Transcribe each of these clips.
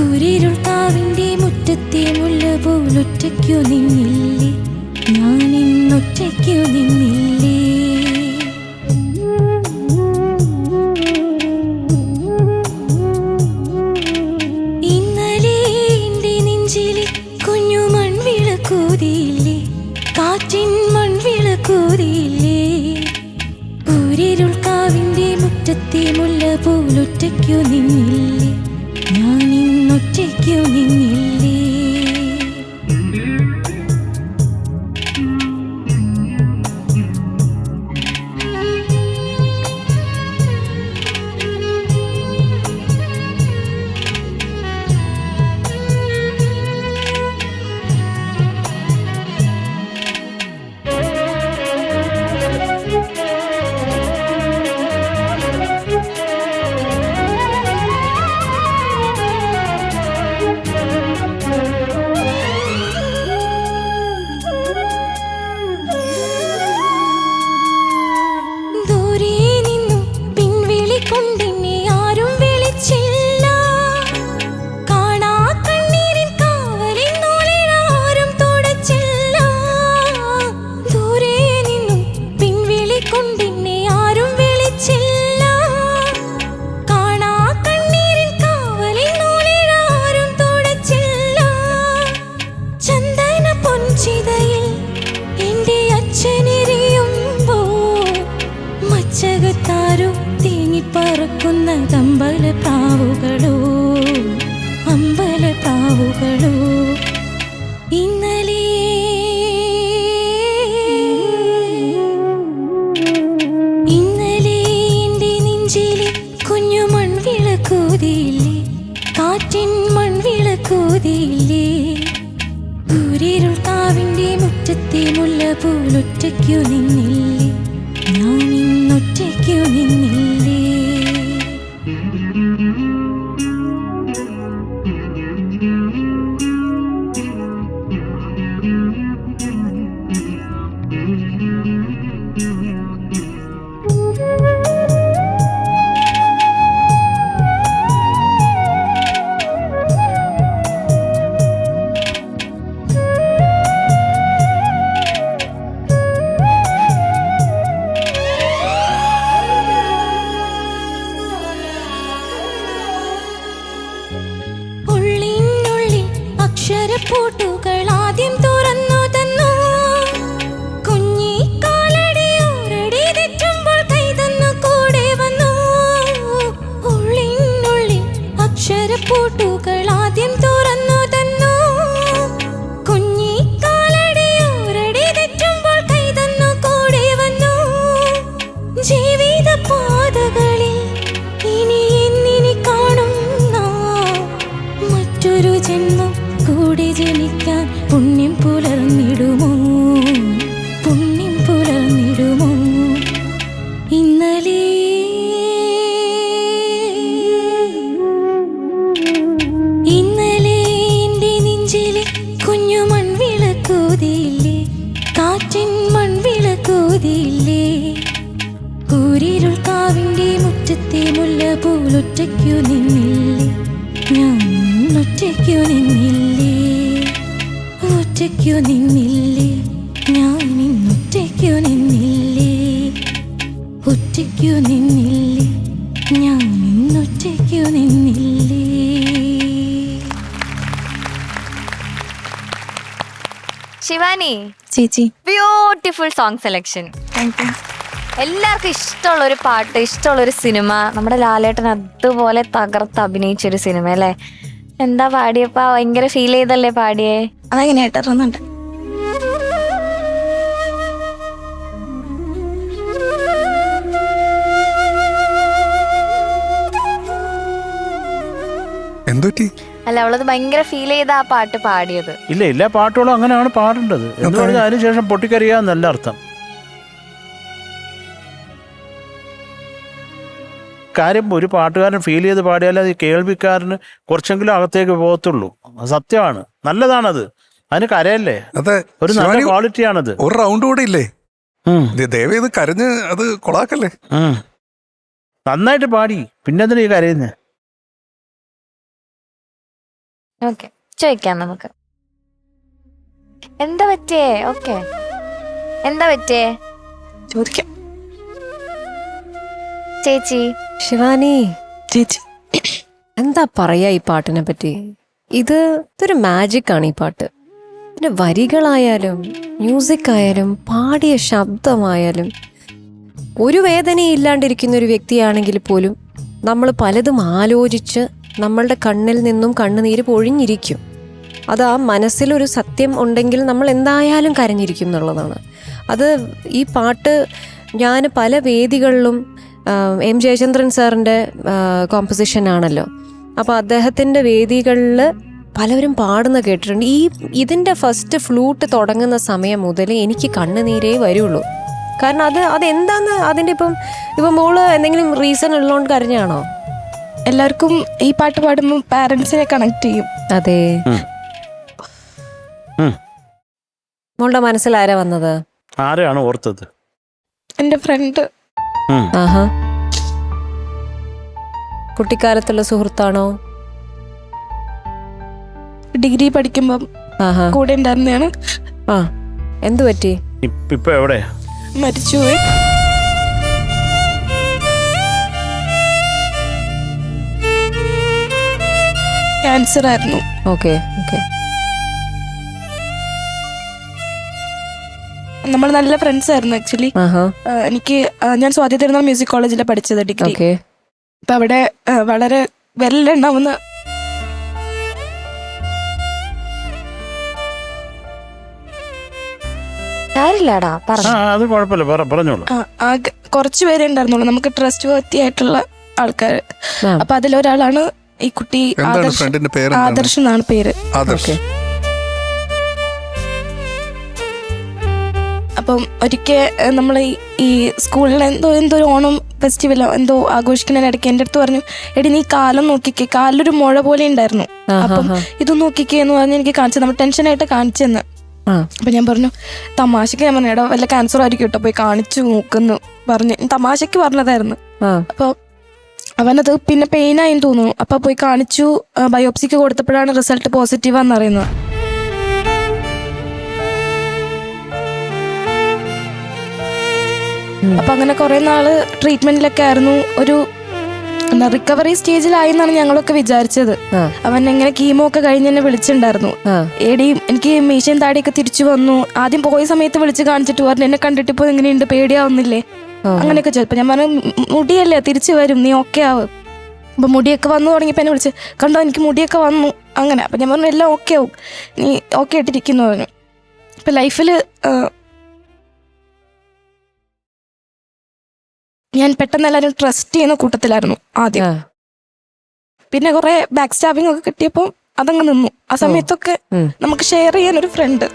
കൂരിരുൾക്കാവിന്റെ മുറ്റത്തെ മുല്ല പോലൊറ്റയ്ക്കു നിന്നില്ലേ, ഞാനിന്നൊറ്റയ്ക്കു നിന്നില്ലേ. ഇന്നലെ എന്റെ നെഞ്ചിലെ കുഞ്ഞു മൺവിളക്കൂതിയില്ലേ, കാറ്റിൻ മൺവിളക്കൂതിയില്ലേ. കൂരിരുൾക്കാവിന്റെ മുറ്റത്തെ മുല്ല പോലൊറ്റയ്ക്കു നിന്നില്ലേ, ഞാനിന്നൊറ്റയ്ക്കു നിന്നില്ലേ. അമ്പലപ്രാവുകളോ അമ്പലപ്രാവുകളോ. ഇന്നലെ എന്റെ നെഞ്ചിലെ കുഞ്ഞു മൺവിളക്കൂതിയില്ലേ, കാറ്റിൻ മൺവിളക്കൂതിയില്ലേ. കൂരിരുൾക്കാവിന്റെ മുറ്റത്തെ മുല്ല പോലൊറ്റയ്ക്കു നിന്നില്ലേ, ഞാനിന്നൊറ്റയ്ക്കു നിന്നില്ലേ. അക്ഷരപ്പൂട്ടുകൾ ആദ്യം തുറന്നു തന്നു, കുഞ്ഞിക്കാലടിയോരടി തെറ്റുമ്പോൾ കൈതന്നു കൂടെ വന്നു. ഉള്ളിനുള്ളിൽ അക്ഷരപ്പൂട്ടുകൾ ആദ്യം തുറന്നു തന്നു, കുഞ്ഞിക്കാലടിയോരടി തെറ്റുമ്പോൾ കൈതന്നു കൂടെ വന്നു. ജീവിത പാതകളിൽ ഇനി എന്നിനി കാണുന്ന മറ്റൊരു ജന്മം കൂടെ ജനിക്കാൻ പുണ്യം പുലർന്നിടുമോ, പുണ്യം പുലർന്നിടുമോ. ഇന്നലെ എന്റെ നെഞ്ചിലെ കുഞ്ഞു മൺവിളക്കൂതിയില്ലേ, കാറ്റിൻ മൺവിളക്കൂതിയില്ലേ. കൂരിരുൾക്കാവിന്റെ മുറ്റത്തെ മുല്ല പോലൊറ്റയ്ക്കു നിന്നില്ലേ, ഞാനിന്നൊറ്റയ്ക്കു നിന്നില്ലേ. ഒറ്റയ്ക്കു നിന്നില്ലേ, ഞാനിന്നൊറ്റയ്ക്കു നിന്നില്ലേ. ഒറ്റയ്ക്കു നിന്നില്ലേ, ഞാനിന്നൊറ്റയ്ക്കു നിന്നില്ലേ. ശിവാനി ചേച്ചി, ബ്യൂട്ടിഫുൾ സോങ് സെലക്ഷൻ. എല്ലാവർക്കും ഇഷ്ടമുള്ള ഒരു പാട്ട്, ഇഷ്ടമുള്ള ഒരു സിനിമ. നമ്മുടെ ലാലേട്ടൻ അതുപോലെ തകർത്ത് അഭിനയിച്ചൊരു സിനിമ അല്ലേ? എന്താ പാടിയപ്പോ ഭയങ്കര ഫീൽ ചെയ്തല്ലേ പാടിയേ? അതെങ്ങനെയായിട്ടറിയുന്നുണ്ട്. അല്ല, അവളത് ഭയങ്കര ഫീൽ ചെയ്ത ആ പാട്ട് പാടിയത്. ഇല്ല, എല്ലാ പാട്ടുകളും അങ്ങനെയാണ് പാടേണ്ടത് എന്ന് പറഞ്ഞാൽ അതിനുശേഷം പൊട്ടിക്കറിയാന്നല്ല അർത്ഥം. കാര്യം ഒരു പാട്ടുകാരൻ ഫീൽ ചെയ്ത് പാടിയാൽ അത് കേൾവിക്കാരന് കുറച്ചെങ്കിലും അകത്തേക്ക് പോകത്തുള്ളൂ. സത്യമാണ്, നല്ലതാണത്. അതിന് കരയല്ലേ, ഒരു നല്ല ക്വാളിറ്റിയാണത്. ഒരു റൗണ്ട് കൂടെ ഇല്ലേ, ദയവേത് കരഞ്ഞ് അത് കൊളാക്കല്ലേ. നന്നായിട്ട് പാടി, പിന്നെ എന്തിനാ ഈ കരയുന്നേ? ഓക്കെ, ചോദിക്കാം നമുക്ക്. എന്താ പറ്റിയേ? ഓക്കെ, എന്താ പറ്റിയേ ചോദിക്കാം. ചേച്ചി? ശിവാനി ചേച്ചി എന്താ പറയാ ഈ പാട്ടിനെ പറ്റി? ഇതൊരു മാജിക് ആണ് ഈ പാട്ട്. പിന്നെ വരികളായാലും മ്യൂസിക് ആയാലും പാടിയ ശബ്ദമായാലും ഒരു വേദനയില്ലാണ്ടിരിക്കുന്ന ഒരു വ്യക്തിയാണെങ്കിൽ പോലും നമ്മൾ പലതും ആലോചിച്ച് നമ്മളുടെ കണ്ണിൽ നിന്നും കണ്ണുനീര് പൊഴിഞ്ഞിരിക്കും. അത് ആ മനസ്സിലൊരു സത്യം ഉണ്ടെങ്കിൽ നമ്മൾ എന്തായാലും കരഞ്ഞിരിക്കും എന്നുള്ളതാണ്. അത് ഈ പാട്ട് ഞാൻ പല വേദികളിലും എം ജയചന്ദ്രൻ സാറിൻ്റെ കോമ്പസിഷൻ ആണല്ലോ, അപ്പോൾ അദ്ദേഹത്തിൻ്റെ വേദികളിൽ പലവരും പാടുന്ന കേട്ടിട്ടുണ്ട്. ഇതിൻ്റെ ഫസ്റ്റ് ഫ്ലൂട്ട് തുടങ്ങുന്ന സമയം മുതൽ എനിക്ക് കണ്ണുനീരേ വരുള്ളൂ. കാരണം അതെന്താന്ന് അതിൻ്റെ ഇപ്പം മോള് എന്തെങ്കിലും റീസൺ ഉള്ളതുകൊണ്ട് കരഞ്ഞാണോ? എല്ലാവർക്കും ഈ പാട്ട് പാടുമ്പോൾ പാരൻസിനെ കണക്ട് ചെയ്യും. അതെ. മോളുടെ മനസ്സിൽ ആരാ വന്നത്? ആരെയാണ് ഓർത്തത്? എൻ്റെ ഫ്രണ്ട്. ആഹാ, കുട്ടിക്കാലത്തുള്ള സുഹൃത്താണോ? ഡിഗ്രി പഠിക്കുമ്പം ആഹാ, കൂടെ ഉണ്ടായിരുന്നതാണ്. ആ, എന്തു പറ്റി? ഇപ്പൊ എവിടെ? മരിച്ചുപോയി. ക്യാൻസർ ആയിരുന്നു. Okay okay. നമ്മൾ നല്ല ഫ്രണ്ട്സ് ആയിരുന്നു ആക്ച്വലി. ഞാൻ സ്വാതി തിരുനാൾ മ്യൂസിക് കോളേജിലാണ് പഠിച്ചത് ഡിഗ്രി. അപ്പൊ അവിടെ വളരെ വിരലുണ്ടാവുന്ന അത് കുഴപ്പമില്ല, പറഞ്ഞോളൂ. കുറച്ച് പേരെ ഉണ്ടായിരുന്നുള്ളൂ നമുക്ക് ട്രസ്റ്റ് വർത്തി ആയിട്ടുള്ള ആൾക്കാർ. അപ്പൊ അതിലൊരാളാണ് ഈ കുട്ടി. ആദർശ് എന്നാണ് പേര്. അപ്പം ഒരിക്കൽ നമ്മൾ ഈ സ്കൂളിൽ എന്തോ ഒരു ഓണം ഫെസ്റ്റിവലോ എന്തോ ആഘോഷിക്കുന്നതിനിടയ്ക്ക് എൻ്റെ അടുത്ത് പറഞ്ഞു, എടി നീ കാലം നോക്കിക്കേ, കാലിലൊരു മുഴ പോലെ ഉണ്ടായിരുന്നു, അപ്പം ഇത് നോക്കിക്കേ എന്ന് പറഞ്ഞ് എനിക്ക് കാണിച്ചു. നമ്മൾ ടെൻഷനായിട്ട് കാണിച്ചെന്ന്. അപ്പൊ ഞാൻ പറഞ്ഞു, തമാശക്ക് ഞാൻ പറഞ്ഞു, എടാ വല്ല ക്യാൻസർ ആയിരിക്കും കേട്ടോ, പോയി കാണിച്ചു നോക്കുന്നു പറഞ്ഞ് തമാശക്ക് പറഞ്ഞതായിരുന്നു. അപ്പൊ അവനത് പിന്നെ പെയിനായി തോന്നുന്നു. അപ്പൊ പോയി കാണിച്ചു. ബയോപ്സിക്ക് കൊടുത്തപ്പോഴാണ് റിസൾട്ട് പോസിറ്റീവാന്ന് അറിയുന്നത്. അപ്പൊ അങ്ങനെ കുറെ നാള് ട്രീറ്റ്മെന്റിലൊക്കെ ആയിരുന്നു. ഒരു റിക്കവറി സ്റ്റേജിലായി എന്നാണ് ഞങ്ങളൊക്കെ വിചാരിച്ചത്. അവൻ എങ്ങനെ കീമോ ഒക്കെ കഴിഞ്ഞ് എന്നെ വിളിച്ചിട്ടുണ്ടായിരുന്നു. എടി എനിക്ക് മീശയും താടിയൊക്കെ തിരിച്ചു വന്നു. ആദ്യം പോയ സമയത്ത് വിളിച്ച് കാണിച്ചിട്ട് പറഞ്ഞു, എന്നെ കണ്ടിട്ട് ഇപ്പൊ എങ്ങനെയുണ്ട്, പേടിയാവുന്നില്ലേ, അങ്ങനെയൊക്കെ ചോദിച്ചു. ഞാൻ പറഞ്ഞു, മുടിയല്ലേ, തിരിച്ചു വരും, നീ ഓക്കെ ആവും. അപ്പൊ മുടിയൊക്കെ വന്നു തുടങ്ങിയപ്പോ എന്നെ വിളിച്ച്, കണ്ടോ എനിക്ക് മുടിയൊക്കെ വന്നു, അങ്ങനെ. അപ്പൊ ഞാൻ പറഞ്ഞു, എല്ലാം ഓക്കെ ആവും, നീ ഓക്കെ ആയിട്ടിരിക്കുന്നു പറഞ്ഞു. ഇപ്പൊ ലൈഫില് ഞാൻ പെട്ടെന്ന് എല്ലാവരും ട്രസ്റ്റ് ചെയ്യുന്ന കൂട്ടത്തിലായിരുന്നു ആദ്യം. പിന്നെ കുറെ ബാക്ക് സ്റ്റാബിങ് ഒക്കെ കിട്ടിയപ്പോ അതങ്ങ് നിന്നു. ആ സമയത്തൊക്കെ നമുക്ക് ഷെയർ ചെയ്യാൻ ഒരു ഫ്രണ്ട്.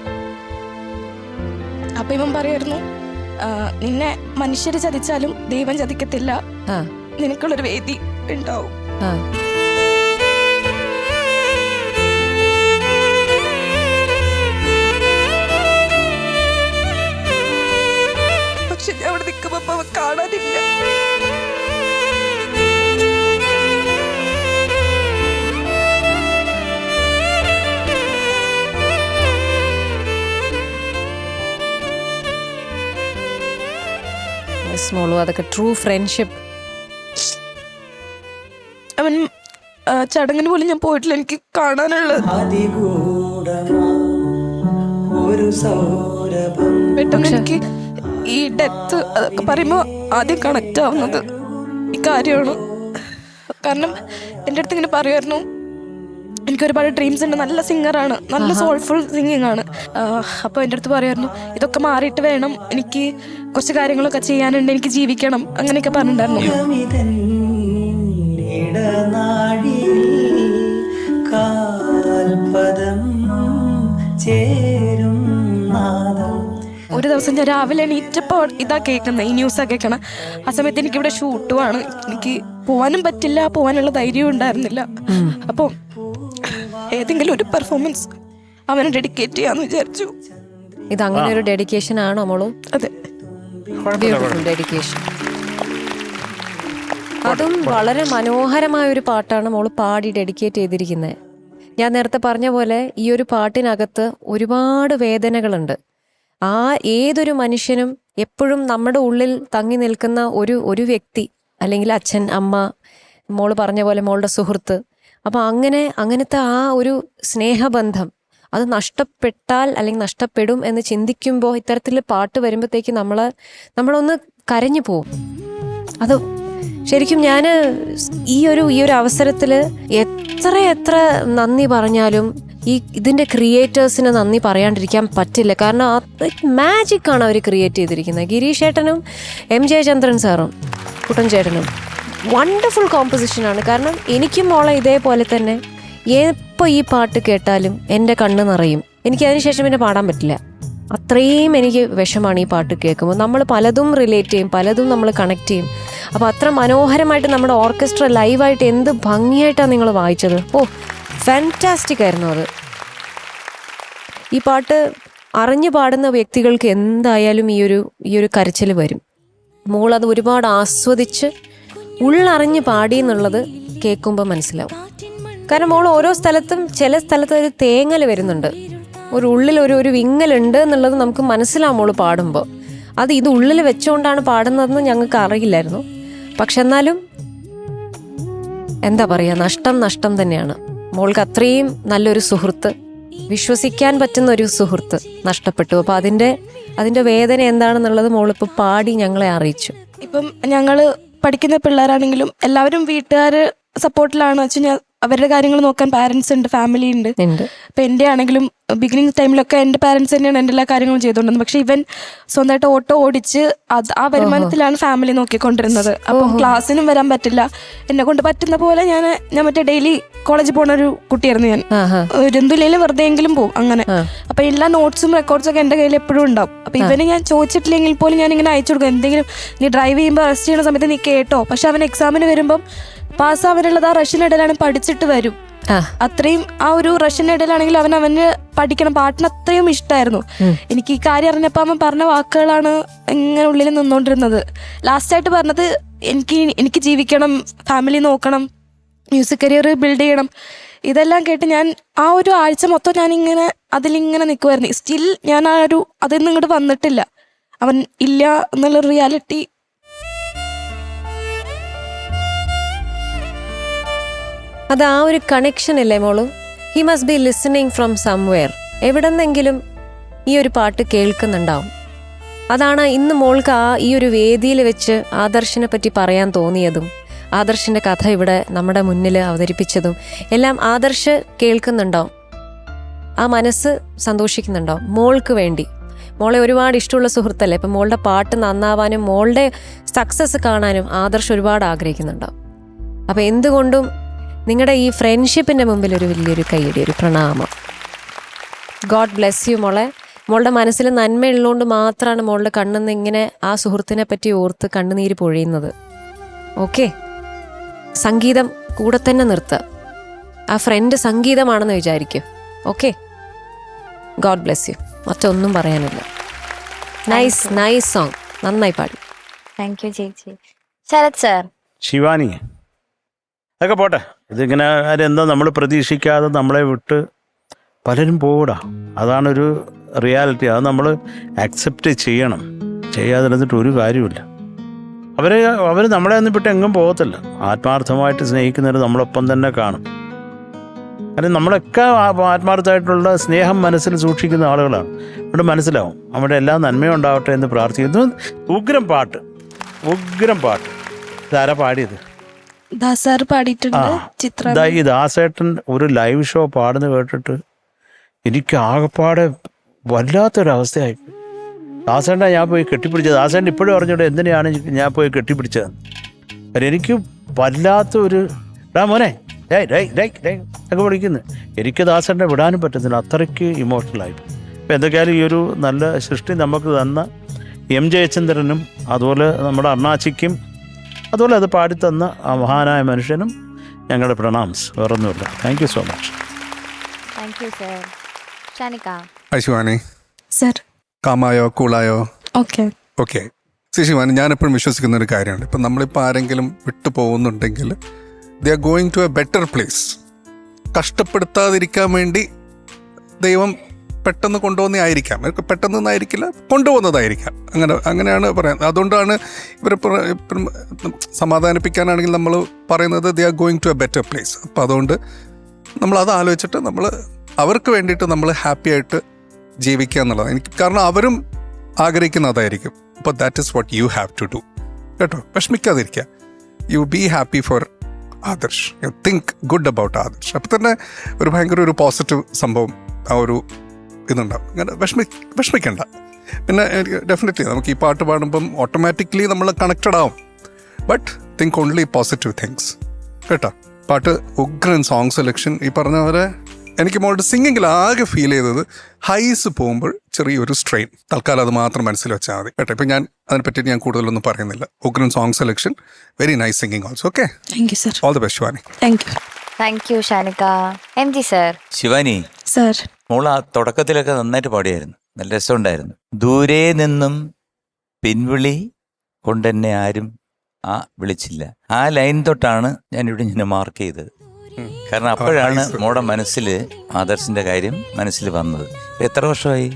അപ്പൊ ഇവൻ പറയുമായിരുന്നു, നിന്നെ മനുഷ്യര് ചതിച്ചാലും ദൈവം ചതിക്കത്തില്ല, നിനക്കുള്ളൊരു വേദി ഉണ്ടാവും. പക്ഷെ ഞാൻ അവിടെ നിൽക്കുമ്പോ അവൻ കാണാനില്ല. അതൊക്കെ ട്രൂ ഫ്രണ്ട്ഷിപ്പ്. അവൻ ചടങ്ങിന് പോലും ഞാൻ പോയിട്ടില്ല, എനിക്ക് കാണാനുള്ളത്. പെട്ടെന്ന് എനിക്ക് ഈ ഡെത്ത് അതൊക്കെ പറയുമ്പോ ആദ്യം കണക്ട് ആവുന്നത് ഈ കാര്യമാണ്. കാരണം എൻ്റെ അടുത്ത് ഇങ്ങനെ പറയുമായിരുന്നു, എനിക്ക് ഒരുപാട് ഡ്രീംസ് ഉണ്ട്, നല്ല സിംഗറാണ്, നല്ല സോൾഫുൾ സിംഗിങ് ആണ്. അപ്പോൾ എൻ്റെ അടുത്ത് പറയുമായിരുന്നു, ഇതൊക്കെ മാറിയിട്ട് വേണം, എനിക്ക് കുറച്ച് കാര്യങ്ങളൊക്കെ ചെയ്യാനുണ്ട്, എനിക്ക് ജീവിക്കണം, അങ്ങനെയൊക്കെ പറഞ്ഞിട്ടുണ്ടായിരുന്നു. ഒരു ദിവസം ഞാൻ രാവിലെ എണീറ്റപ്പോ ഇതാ കേൾക്കുന്നത്, ഈ ന്യൂസാ കേൾക്കണം. ആ സമയത്ത് എനിക്കിവിടെ ഷൂട്ടുമാണ്, എനിക്ക് പോവാനും പറ്റില്ല, പോവാനുള്ള ധൈര്യവും ഉണ്ടായിരുന്നില്ല. അപ്പോൾ ഏതെങ്കിലും ഒരു പെർഫോമൻസ് അവനെ ഡെഡിക്കേറ്റ് ചെയ്യാന്ന് വിചാരിച്ചു. ഇത് അങ്ങനെ ഒരു ഡെഡിക്കേഷൻ ആണോ മോളു? അതെ, ഡെഡിക്കേഷൻ. അതും വളരെ മനോഹരമായ ഒരു പാട്ടാണ് മോള് പാടി ഡെഡിക്കേറ്റ് ചെയ്തിരിക്കുന്നത്. ഞാൻ നേരത്തെ പറഞ്ഞ പോലെ ഈ ഒരു പാട്ടിനകത്ത് ഒരുപാട് വേദനകളുണ്ട്. ആ ഏതൊരു മനുഷ്യനും എപ്പോഴും നമ്മുടെ ഉള്ളിൽ തങ്ങി നിൽക്കുന്ന ഒരു വ്യക്തി, അല്ലെങ്കിൽ അച്ഛൻ, അമ്മ, മോള് പറഞ്ഞ പോലെ മോളുടെ സുഹൃത്ത്. അപ്പം അങ്ങനത്തെ ആ ഒരു സ്നേഹബന്ധം അത് നഷ്ടപ്പെട്ടാൽ അല്ലെങ്കിൽ നഷ്ടപ്പെടും എന്ന് ചിന്തിക്കുമ്പോൾ ഇത്തരത്തിൽ പാട്ട് വരുമ്പോഴത്തേക്ക് നമ്മളൊന്ന് കരഞ്ഞു പോവും. അത് ശരിക്കും ഞാൻ ഈ ഒരു അവസരത്തിൽ എത്ര നന്ദി പറഞ്ഞാലും ഇതിൻ്റെ ക്രിയേറ്റേഴ്സിന് നന്ദി പറയാണ്ടിരിക്കാൻ പറ്റില്ല. കാരണം മാജിക്കാണ് അവർ ക്രിയേറ്റ് ചെയ്തിരിക്കുന്നത്. ഗിരീഷ് ഏട്ടനും എം ജയചന്ദ്രൻ സാറും കുട്ടൻ ചേട്ടനും വണ്ടർഫുൾ കോമ്പോസിഷനാണ്. കാരണം എനിക്കും മോളെ ഇതേപോലെ തന്നെ എപ്പോൾ ഈ പാട്ട് കേട്ടാലും എൻ്റെ കണ്ണ് നിറയും. എനിക്ക് അതിനുശേഷം പിന്നെ പാടാൻ പറ്റില്ല. അത്രയും എനിക്ക് വിഷമാണ് ഈ പാട്ട് കേൾക്കുമ്പോൾ. നമ്മൾ പലതും റിലേറ്റ് ചെയ്യും, പലതും നമ്മൾ കണക്ട് ചെയ്യും. അപ്പോൾ അത്ര മനോഹരമായിട്ട് നമ്മുടെ ഓർക്കസ്ട്ര ലൈവായിട്ട് എന്ത് ഭംഗിയായിട്ടാണ് നിങ്ങൾ വായിച്ചത്. ഫാന്റാസ്റ്റിക് ആയിരുന്നു അത്. ഈ പാട്ട് അറിഞ്ഞു പാടുന്ന വ്യക്തികൾക്ക് എന്തായാലും ഈ ഒരു കരച്ചിൽ വരും. മോൾ അത് ഒരുപാട് ആസ്വദിച്ച് ഉള്ളറിഞ്ഞ് പാടി എന്നുള്ളത് കേൾക്കുമ്പോൾ മനസ്സിലാവും. കാരണം മോൾ ഓരോ സ്ഥലത്തും ചില സ്ഥലത്ത് ഒരു തേങ്ങൽ വരുന്നുണ്ട്, ഒരു ഉള്ളിൽ ഒരു വിങ്ങലുണ്ട് എന്നുള്ളത് നമുക്ക് മനസ്സിലാവും മോള് പാടുമ്പോൾ. ഇത് ഉള്ളിൽ വെച്ചുകൊണ്ടാണ് പാടുന്നതെന്ന് ഞങ്ങൾക്ക് അറിയില്ലായിരുന്നു. പക്ഷെ എന്നാലും എന്താ പറയുക, നഷ്ടം തന്നെയാണ്. മോൾക്ക് അത്രയും നല്ലൊരു സുഹൃത്ത്, വിശ്വസിക്കാൻ പറ്റുന്ന ഒരു സുഹൃത്ത് നഷ്ടപ്പെട്ടു. അപ്പോൾ അതിൻ്റെ വേദന എന്താണെന്നുള്ളത് മോളിപ്പോൾ പാടി ഞങ്ങളെ അറിയിച്ചു. ഇപ്പം ഞങ്ങള് പഠിക്കുന്ന പിള്ളേരാണെങ്കിലും എല്ലാവരും വീട്ടുകാർ സപ്പോർട്ടിലാണ് വെച്ചാൽ അവരുടെ കാര്യങ്ങൾ നോക്കാൻ പാരന്റ്സ് ഉണ്ട്, ഫാമിലി ഉണ്ട്. ഇപ്പം എൻ്റെ ആണെങ്കിലും ബിഗിനിങ് ടൈമിലൊക്കെ എൻ്റെ പാരന്റ്സ് തന്നെയാണ് എൻ്റെ എല്ലാ കാര്യങ്ങളും ചെയ്തുകൊണ്ടിരുന്നത്. പക്ഷെ ഇവൻ സ്വന്തമായിട്ട് ഓട്ടോ ഓടിച്ച് ആ വരുമാനത്തിലാണ് ഫാമിലി നോക്കിക്കൊണ്ടിരുന്നത്. അപ്പം ക്ലാസ്സിനും വരാൻ പറ്റില്ല. എന്നെ കൊണ്ട് പറ്റുന്ന പോലെ ഞാൻ മറ്റേ ഡെയിലി കോളേജിൽ പോകുന്ന ഒരു കുട്ടിയായിരുന്നു ഞാൻ. എന്തില്ലെങ്കിലും വെറുതെ എങ്കിലും പോകും അങ്ങനെ. അപ്പൊ എല്ലാ നോട്ട്സും റെക്കോർഡ്സും ഒക്കെ എൻ്റെ കയ്യിൽ എപ്പോഴും ഉണ്ടാവും. അപ്പൊ ഇവന് ഞാൻ ചോദിച്ചിട്ടില്ലെങ്കിൽ പോലും ഞാൻ ഇങ്ങനെ അയച്ചു കൊടുക്കും. എന്തെങ്കിലും നീ ഡ്രൈവ് ചെയ്യുമ്പോൾ റെസ്റ്റ് ചെയ്യുന്ന സമയത്ത് നീ കേട്ടോ. പക്ഷെ അവൻ എക്സാമിന് വരുമ്പം പാസ്സാവാനുള്ളത് ആ റഷ്യനിടയിലാണ് പഠിച്ചിട്ട് വരും. അത്രയും ആ ഒരു റഷ്യനിടയിലാണെങ്കിൽ അവന് പഠിക്കണം. പാട്ടിന് അത്രയും ഇഷ്ടമായിരുന്നു. എനിക്ക് ഈ കാര്യം അറിഞ്ഞപ്പോൾ അവൻ പറഞ്ഞ വാക്കുകളാണ് ഇങ്ങനെ ഉള്ളിൽ നിന്നോണ്ടിരുന്നത്. ലാസ്റ്റായിട്ട് പറഞ്ഞത് എനിക്ക് ജീവിക്കണം, ഫാമിലി നോക്കണം, മ്യൂസിക് കരിയർ ബിൽഡ് ചെയ്യണം. ഇതെല്ലാം കേട്ട് ഞാൻ ആ ഒരു ആഴ്ച മൊത്തം ഞാനിങ്ങനെ അതിലിങ്ങനെ നിൽക്കുമായിരുന്നു. സ്റ്റിൽ ഞാൻ അതിൽ നിന്ന് ഇങ്ങോട്ട് വന്നിട്ടില്ല. അവൻ ഇല്ല എന്നുള്ള റിയാലിറ്റി. അത് ആ ഒരു കണക്ഷൻ അല്ലേ മോളു? He must be listening from somewhere. എവിടെന്നെങ്കിലും ഈ ഒരു പാട്ട് കേൾക്കുന്നുണ്ടാവും. അതാണ് ഇന്ന് മോൾക്ക് ഈ ഒരു വേദിയിൽ വെച്ച് ആദർശിനെ പറ്റി പറയാൻ തോന്നിയതും ആദർശിൻ്റെ കഥ ഇവിടെ നമ്മുടെ മുന്നിൽ അവതരിപ്പിച്ചതും എല്ലാം ആദർശ് കേൾക്കുന്നുണ്ടാവും. ആ മനസ്സ് സന്തോഷിക്കുന്നുണ്ടാവും മോൾക്ക് വേണ്ടി. മോളെ ഒരുപാട് ഇഷ്ടമുള്ള സുഹൃത്തല്ലേ. ഇപ്പം മോളുടെ പാട്ട് നന്നാവാനും മോളുടെ സക്സസ് കാണാനും ആദർശ് ഒരുപാട് ആഗ്രഹിക്കുന്നുണ്ടാവും. അപ്പം എന്തുകൊണ്ടും നിങ്ങളുടെ ഈ ഫ്രണ്ട്ഷിപ്പിൻ്റെ മുമ്പിൽ ഒരു വലിയൊരു കൈയടി, ഒരു പ്രണാമം. ഗോഡ് ബ്ലെസ് യു മോളെ. മോളുടെ മനസ്സിൽ നന്മയുള്ളതുകൊണ്ട് മാത്രമാണ് മോളുടെ കണ്ണിന്ന് ഇങ്ങനെ ആ സുഹൃത്തിനെ പറ്റി ഓർത്ത് കണ്ണുനീര് പൊഴിയുന്നത്. ഓക്കെ, സംഗീതം കൂടെ തന്നെ നിർത്തുക. ആ ഫ്രണ്ട് സംഗീതമാണെന്ന് വിചാരിക്കും. Okay, God bless you. മറ്റൊന്നും പറയാനില്ല. നൈസ് സോങ്, നന്നായി പാടി. താങ്ക് യു ചേച്ചി. ശരത് സാർ. ശിവാനി, അതൊക്കെ പോട്ടെ. ഇതിങ്ങനെ എന്താ നമ്മൾ പ്രതീക്ഷിക്കാതെ നമ്മളെ വിട്ട് പലരും പോകൂടാ. അതാണൊരു റിയാലിറ്റി. അത് നമ്മൾ ആക്സെപ്റ്റ് ചെയ്യണം. ചെയ്യാതിരുന്നിട്ട് ഒരു കാര്യമില്ല. അവർ നമ്മളെ ഒന്നും വിട്ട് എങ്ങും പോകത്തില്ല. ആത്മാർത്ഥമായിട്ട് സ്നേഹിക്കുന്നവർ നമ്മളൊപ്പം തന്നെ കാണും. കാരണം നമ്മളൊക്കെ ആത്മാർത്ഥമായിട്ടുള്ള സ്നേഹം മനസ്സിൽ സൂക്ഷിക്കുന്ന ആളുകളാണ്. അവിടെ മനസ്സിലാവും. അവിടെ എല്ലാ നന്മയും ഉണ്ടാവട്ടെ എന്ന് പ്രാർത്ഥിക്കുന്നു. ഉഗ്രം പാട്ട്. ഇതാരാ പാടിയത്? ദാസാർ പാടിയിട്ടുണ്ട്. ചിത്ര ഈ ദാസേട്ടൻ ഒരു ലൈവ് ഷോ പാടുന്ന കേട്ടിട്ട് എനിക്ക് ആകെപ്പാടെ വല്ലാത്തൊരവസ്ഥയായി. ദാസേട്ടൻ ഞാൻ പോയി കെട്ടിപ്പിടിച്ചത്. ദാസേട്ടൻ ഇപ്പോഴും പറഞ്ഞോട്ടെ എന്തിനാണ് ഞാൻ പോയി കെട്ടിപ്പിടിച്ചത്. എനിക്ക് വല്ലാത്തൊരു മോനെ ഒക്കെ വിളിക്കുന്നു. എനിക്ക് ദാസേട്ടനെ വിടാനും പറ്റുന്നില്ല. അത്രയ്ക്ക് ഇമോഷണലായി. അപ്പം എന്തൊക്കെയാലും ഈ ഒരു നല്ല സൃഷ്ടി നമുക്ക് തന്ന എം ജയചന്ദ്രനും അതുപോലെ നമ്മുടെ അണ്ണാച്ചിക്കും അതുപോലെ അത് പാടിത്തന്ന ആ മഹാനായ മനുഷ്യനും ഞങ്ങളുടെ പ്രണാംസ്. വേറൊന്നുമില്ല. Thank you so much. Thank you sir. Shanika. Shivani sir, കാമായോ കൂളായോ? ഓക്കെ. ശിവാനി, ഞാനെപ്പോഴും വിശ്വസിക്കുന്ന ഒരു കാര്യമാണ്, ഇപ്പം നമ്മളിപ്പോൾ ആരെങ്കിലും വിട്ടു പോകുന്നുണ്ടെങ്കിൽ they are going to a better place. കഷ്ടപ്പെടുത്താതിരിക്കാൻ വേണ്ടി ദൈവം പെട്ടെന്ന് കൊണ്ടുപോകുന്നതായിരിക്കാം, പെട്ടെന്നൊന്നായിരിക്കില്ല, കൊണ്ടുപോകുന്നതായിരിക്കാം. അങ്ങനെയാണ് പറയുന്നത്. അതുകൊണ്ടാണ് ഇവരെ സമാധാനിപ്പിക്കാനാണെങ്കിൽ നമ്മൾ പറയുന്നത് they are going to a better place. അപ്പോൾ അതുകൊണ്ട് നമ്മളത് ആലോചിച്ചിട്ട് അവർക്ക് വേണ്ടിയിട്ട് നമ്മൾ ഹാപ്പി ആയിട്ട് ജീവിക്കുക എന്നുള്ളത് എനിക്ക്, കാരണം അവരും ആഗ്രഹിക്കുന്നതായിരിക്കും. അപ്പോൾ that is what you have to do കേട്ടോ. വിഷമിക്കാതിരിക്കുക. You be happy for Adarsh, you think good about Adarsh. അപ്പം തന്നെ ഒരു ഭയങ്കര ഒരു പോസിറ്റീവ് സംഭവം ആ ഒരു ഇതുണ്ടാവും. അങ്ങനെ വിഷമിക്കണ്ട. പിന്നെ ഡെഫിനറ്റ്ലി നമുക്ക് ഈ പാട്ട് പാടുമ്പം ഓട്ടോമാറ്റിക്കലി നമ്മൾ കണക്റ്റഡ് ആവും. But think only positive things കേട്ടോ. പാട്ട് ഉഗ്രൻ സോങ് സെലക്ഷൻ. ഈ പറഞ്ഞ പോലെ എനിക്ക് മോളുടെ സിംഗിങ്ങിൽ ആകെ ഫീൽ ചെയ്തത് ഹൈസ് പോകുമ്പോൾ ചെറിയൊരു സ്ട്രെയിൻ. തൽക്കാലം അത് മാത്രം മനസ്സിൽ വെച്ചാൽ മതി കേട്ടോ. ഇപ്പം ഞാൻ അതിനെപ്പറ്റി ഞാൻ കൂടുതലൊന്നും പറയുന്നില്ല. ഉഗ്രൻ song selection, very nice singing also. Okay, thank you sir. All the best Shivani. Thank you. Thank you Shanika. MG sir. Shivani, sir. മോൾ ആ തുടക്കത്തിലൊക്കെ നന്നായിട്ട് പാടിയായിരുന്നു, നല്ല രസമുണ്ടായിരുന്നു. ദൂരെ നിന്നും പിൻവിളി കൊണ്ടെന്നെ ആരും വിളിച്ചില്ല. ആ ലൈൻ തൊട്ടാണ് ഞാനിവിടെ ഇങ്ങനെ മാർക്ക് ചെയ്തത്. കാരണം അപ്പോഴാണ് മോടെ മനസ്സിൽ ആദർശിന്റെ കാര്യം മനസ്സിൽ വന്നത്. എത്ര വർഷമായി?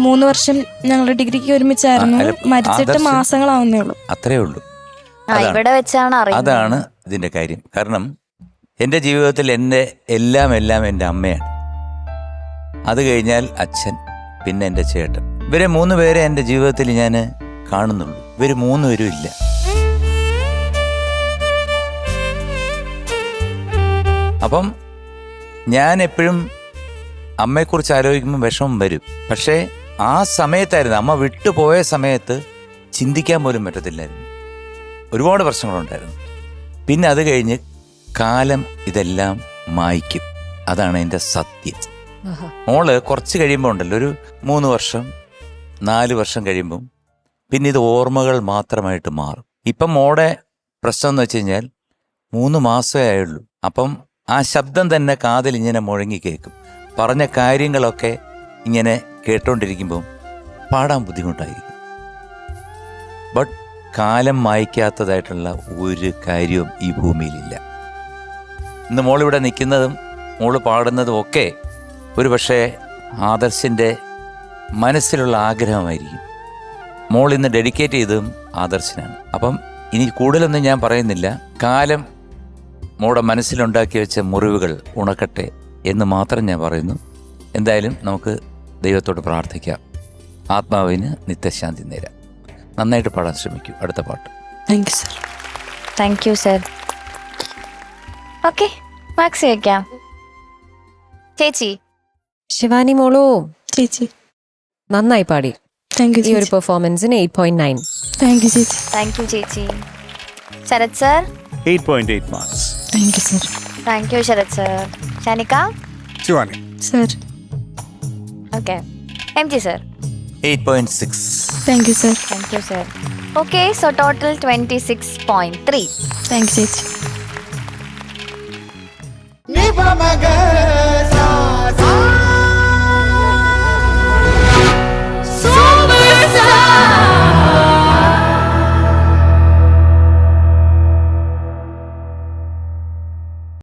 3 വർഷം ഞങ്ങൾ ഡിഗ്രിക്ക് ഒരുമിച്ചായിരുന്നു. മരിച്ചിട്ട് മാസങ്ങളാവുന്നേ ഉള്ളൂ. അത്രേ ഉള്ളൂ. ഇവിടെ വെച്ചാണ് അറിയുന്നത്. അതാണ് ഇതിന്റെ കാര്യം. കാരണം എൻ്റെ ജീവിതത്തിൽ എൻ്റെ എല്ലാം എൻ്റെ അമ്മയാണ്. അത് കഴിഞ്ഞാൽ അച്ഛൻ, പിന്നെ എൻ്റെ ചേട്ടൻ. ഇവരെ 3 പേരെ എൻ്റെ ജീവിതത്തിൽ ഞാൻ കാണുന്നുള്ളൂ. ഇവർ 3 പേരും ഇല്ല. അപ്പം ഞാൻ എപ്പോഴും അമ്മയെക്കുറിച്ച് ആലോചിക്കുമ്പോൾ വിഷമം വരും. പക്ഷേ ആ സമയത്തായിരുന്നു, അമ്മ വിട്ടുപോയ സമയത്ത് ചിന്തിക്കാൻ പോലും പറ്റത്തില്ലായിരുന്നു. ഒരുപാട് പ്രശ്നങ്ങളുണ്ടായിരുന്നു. പിന്നെ അത് കഴിഞ്ഞ് കാലം ഇതെല്ലാം മായ്ക്കും. അതാണ് എൻ്റെ സത്യം. മോള് കുറച്ച് കഴിയുമ്പോൾ ഉണ്ടല്ലോ, ഒരു 3 വർഷം 4 വർഷം കഴിയുമ്പം പിന്നെ ഇത് ഓർമ്മകൾ മാത്രമായിട്ട് മാറും. ഇപ്പം മോടെ പ്രശ്നം എന്ന് വെച്ച് കഴിഞ്ഞാൽ 3 മാസമേ ആയുള്ളൂ. അപ്പം ആ ശബ്ദം തന്നെ കാതിൽ ഇങ്ങനെ മുഴങ്ങി കേൾക്കും. പറഞ്ഞ കാര്യങ്ങളൊക്കെ ഇങ്ങനെ കേട്ടോണ്ടിരിക്കുമ്പം പാടാൻ ബുദ്ധിമുട്ടായിരിക്കും. ബട്ട് കാലം മായ്ക്കാത്തതായിട്ടുള്ള ഒരു കാര്യവും ഈ ഭൂമിയിലില്ല. ഇന്ന് മോളിവിടെ നിൽക്കുന്നതും മോള് പാടുന്നതും ഒക്കെ ഒരു പക്ഷേ ആദർശിൻ്റെ മനസ്സിലുള്ള ആഗ്രഹമായിരിക്കും. മോൾ ഇന്ന് ഡെഡിക്കേറ്റ് ചെയ്തതും ആദർശിനാണ്. അപ്പം ഇനി കൂടുതലൊന്നും ഞാൻ പറയുന്നില്ല. കാലം മോളുടെ മനസ്സിലുണ്ടാക്കി വെച്ച മുറിവുകൾ ഉണക്കട്ടെ എന്ന് മാത്രം ഞാൻ പറയുന്നു. എന്തായാലും നമുക്ക് ദൈവത്തോട് പ്രാർത്ഥിക്കാം, ആത്മാവിന് നിത്യശാന്തി നേരാം. നന്നായിട്ട് പാടാൻ ശ്രമിക്കൂ. അടുത്ത പാട്ട്. Thank you sir. Thank you sir. Okay, മാക്സി വയ്ക്കാം. ചേച്ചി. ശിവാനി മോളോ, ചേച്ചി നന്നായി പാടി. Thank you. ഈ ഒരു പെർഫോമൻസിന് 8.9. താങ്ക് യു ചേച്ചി. താങ്ക് യു ചേച്ചി. Sharath sir. 8.8 marks. Thank you sir. Thank you Sharath sir. Shanika. Shivani. Sir. Okay, MG sir. 8.6. Thank you sir. Thank you sir. Okay, so total 26.3. Thank you ചേച്ചി. Ni pa maga